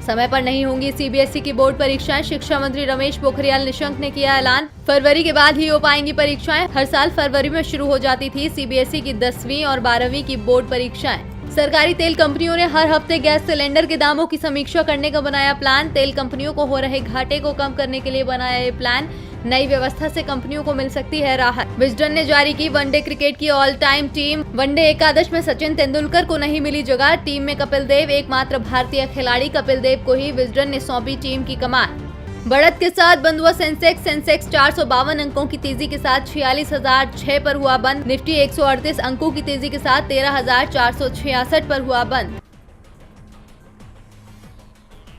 समय पर नहीं होंगी सीबीएसई की बोर्ड परीक्षाएं। शिक्षा मंत्री रमेश पोखरियाल निशंक ने किया ऐलान, फरवरी के बाद ही हो पाएंगी परीक्षाएं। हर साल फरवरी में शुरू हो जाती थी सीबीएसई की 10वीं और 12वीं की बोर्ड परीक्षाएं। सरकारी तेल कंपनियों ने हर हफ्ते गैस सिलेंडर के दामों की समीक्षा करने का बनाया प्लान। तेल कंपनियों को हो रहे घाटे को कम करने के लिए बनाया ये प्लान। नई व्यवस्था से कंपनियों को मिल सकती है राहत। विजडन ने जारी की वनडे क्रिकेट की ऑल टाइम टीम। वनडे एकादश में सचिन तेंदुलकर को नहीं मिली जगह। टीम में कपिल देव, एकमात्र भारतीय खिलाड़ी कपिल देव को ही विजडन ने सौंपी टीम की कमान। बढ़त के साथ बंद हुआ सेंसेक्स 452 अंकों की तेजी के साथ 46,006 पर हुआ बंद। निफ्टी 138 अंकों की तेजी के साथ 13,466 पर हुआ बंद।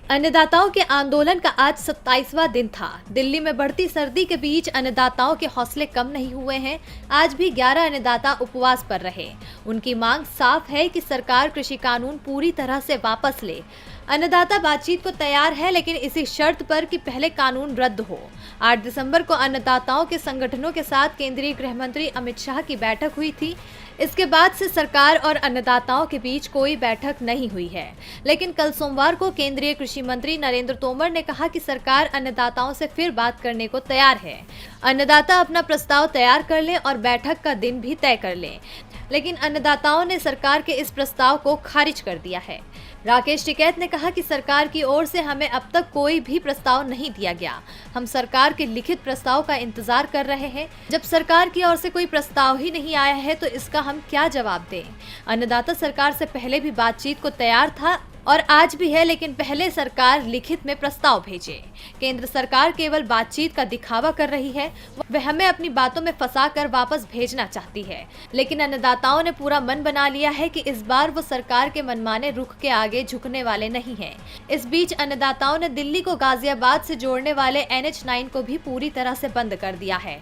अन्नदाताओं के आंदोलन का आज 27वां दिन था। दिल्ली में बढ़ती सर्दी के बीच अन्नदाताओं के हौसले कम नहीं हुए हैं। आज भी 11 अन्नदाता उपवास पर रहे। उनकी मांग साफ है कि सरकार कृषि कानून पूरी तरह से वापस ले। अन्नदाता बातचीत को तैयार है, लेकिन इसी शर्त पर कि पहले कानून रद्द हो। 8 दिसंबर को अन्नदाताओं के संगठनों के साथ केंद्रीय गृह मंत्री अमित शाह की बैठक हुई थी। इसके बाद से सरकार और अन्नदाताओं के बीच कोई बैठक नहीं हुई है। लेकिन कल सोमवार को केंद्रीय कृषि मंत्री नरेंद्र तोमर ने कहा कि सरकार अन्नदाताओं से फिर बात करने को तैयार है। अन्नदाता अपना प्रस्ताव तैयार कर लें और बैठक का दिन भी तय कर लें। लेकिन अन्नदाताओं ने सरकार के इस प्रस्ताव को खारिज कर दिया है। राकेश टिकैत ने कहा कि सरकार की ओर से हमें अब तक कोई भी प्रस्ताव नहीं दिया गया। हम सरकार के लिखित प्रस्ताव का इंतजार कर रहे हैं। जब सरकार की ओर से कोई प्रस्ताव ही नहीं आया है तो इसका हम क्या जवाब दें। अन्नदाता सरकार से पहले भी बातचीत को तैयार था और आज भी है, लेकिन पहले सरकार लिखित में प्रस्ताव भेजे। केंद्र सरकार केवल बातचीत का दिखावा कर रही है। वह हमें अपनी बातों में फंसाकर वापस भेजना चाहती है। लेकिन अन्नदाताओं ने पूरा मन बना लिया है कि इस बार वो सरकार के मनमाने रुख के आगे झुकने वाले नहीं हैं। इस बीच अन्नदाताओं ने दिल्ली को गाजियाबाद से जोड़ने वाले NH9 को भी पूरी तरह से बंद कर दिया है।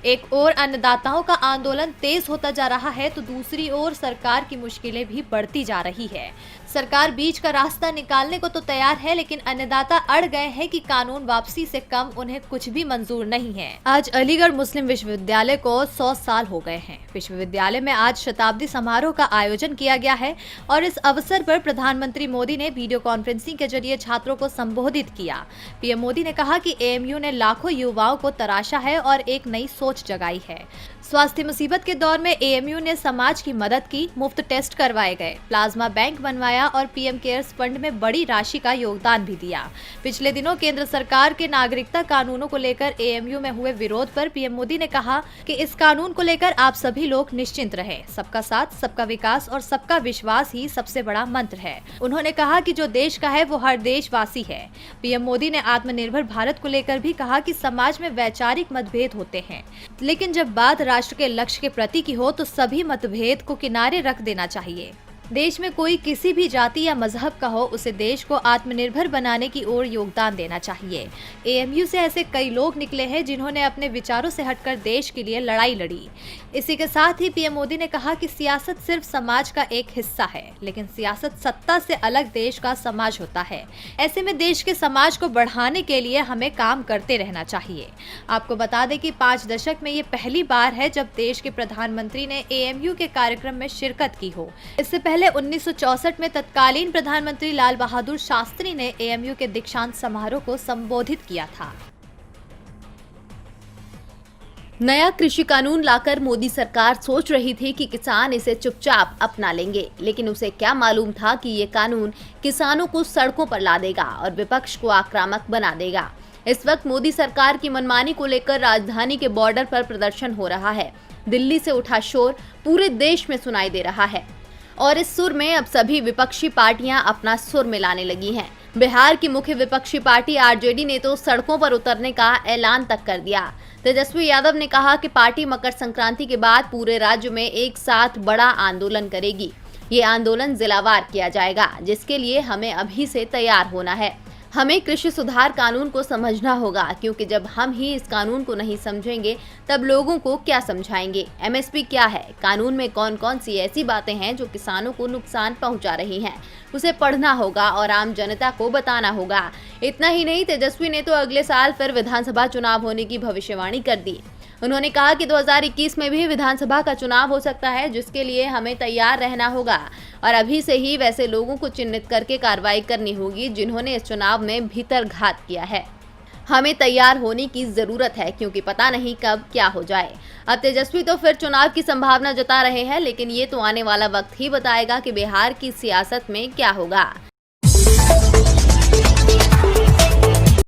एक ओर अन्नदाताओं का आंदोलन तेज होता जा रहा है तो दूसरी ओर सरकार की मुश्किलें भी बढ़ती जा रही है। सरकार बीच का रास्ता निकालने को तो तैयार है, लेकिन अन्नदाता अड़ गए हैं कि कानून वापसी से कम उन्हें कुछ भी मंजूर नहीं है। आज अलीगढ़ मुस्लिम विश्वविद्यालय को 100 साल हो गए हैं। विश्वविद्यालय में आज शताब्दी समारोह का आयोजन किया गया है और इस अवसर पर प्रधानमंत्री मोदी ने वीडियो कॉन्फ्रेंसिंग के जरिए छात्रों को संबोधित किया। पीएम मोदी ने कहा कि AMU ने लाखों युवाओं को तराशा है और एक नई सोच जगाई है। स्वास्थ्य मुसीबत के दौर में AMU ने समाज की मदद की। मुफ्त टेस्ट करवाए गए, प्लाज्मा बैंक बनवाया और PM केयर्स फंड में बड़ी राशि का योगदान भी दिया। पिछले दिनों केंद्र सरकार के नागरिकता कानूनों को लेकर AMU में हुए विरोध पर पीएम मोदी ने कहा कि इस कानून को लेकर आप सभी लोग निश्चिंत रहे। सबका साथ, सबका विकास और सबका विश्वास ही सबसे बड़ा मंत्र है। उन्होंने कहा कि जो देश का है वो हर देशवासी है। पीएम मोदी ने आत्मनिर्भर भारत को लेकर भी कहा कि समाज में वैचारिक मतभेद होते हैं, लेकिन जब बात राष्ट्र के लक्ष्य के प्रति की हो तो सभी मतभेद को किनारे रख देना चाहिए। देश में कोई किसी भी जाति या मजहब का हो, उसे देश को आत्मनिर्भर बनाने की ओर योगदान देना चाहिए। AMU से ऐसे कई लोग निकले हैं जिन्होंने अपने विचारों से हटकर देश के लिए लड़ाई लड़ी। इसी के साथ ही पीएम मोदी ने कहा कि सियासत सिर्फ समाज का एक हिस्सा है, लेकिन सियासत सत्ता से अलग देश का समाज होता है। ऐसे में देश के समाज को बढ़ाने के लिए हमें काम करते रहना चाहिए। आपको बता दें कि 5 दशक में ये पहली बार है जब देश के प्रधानमंत्री ने AMU के कार्यक्रम में शिरकत की हो। इससे पहले 1964 में तत्कालीन प्रधानमंत्री लाल बहादुर शास्त्री ने AMU के दीक्षांत समारोह को संबोधित किया था। नया कृषि कानून लाकर मोदी सरकार सोच रही थी कि किसान इसे चुपचाप अपना लेंगे, लेकिन उसे क्या मालूम था कि ये कानून किसानों को सड़कों पर ला देगा और विपक्ष को आक्रामक बना देगा। इस वक्त मोदी सरकार की मनमानी को लेकर राजधानी के बॉर्डर पर प्रदर्शन हो रहा है। दिल्ली से उठा शोर पूरे देश में सुनाई दे रहा है और इस सुर में अब सभी विपक्षी पार्टियां अपना सुर मिलाने लगी हैं। बिहार की मुख्य विपक्षी पार्टी RJD ने तो सड़कों पर उतरने का ऐलान तक कर दिया। तेजस्वी यादव ने कहा कि पार्टी मकर संक्रांति के बाद पूरे राज्य में एक साथ बड़ा आंदोलन करेगी। ये आंदोलन जिलावार किया जाएगा, जिसके लिए हमें अभी से तैयार होना है। हमें कृषि सुधार कानून को समझना होगा, क्योंकि जब हम ही इस कानून को नहीं समझेंगे तब लोगों को क्या समझाएंगे। MSP क्या है, कानून में कौन कौन सी ऐसी बातें हैं जो किसानों को नुकसान पहुंचा रही हैं, उसे पढ़ना होगा और आम जनता को बताना होगा। इतना ही नहीं, तेजस्वी ने तो अगले साल फिर विधानसभा चुनाव होने की भविष्यवाणी कर दी। उन्होंने कहा कि 2021 में भी विधानसभा का चुनाव हो सकता है, जिसके लिए हमें तैयार रहना होगा। और अभी से ही वैसे लोगों को चिन्हित करके कार्रवाई करनी होगी जिन्होंने इस चुनाव में भीतरघात किया है। हमें तैयार होने की जरूरत है क्योंकि पता नहीं कब क्या हो जाए। अब तेजस्वी तो फिर चुनाव की संभावना जता रहे हैं, लेकिन ये तो आने वाला वक्त ही बताएगा कि बिहार की सियासत में क्या होगा।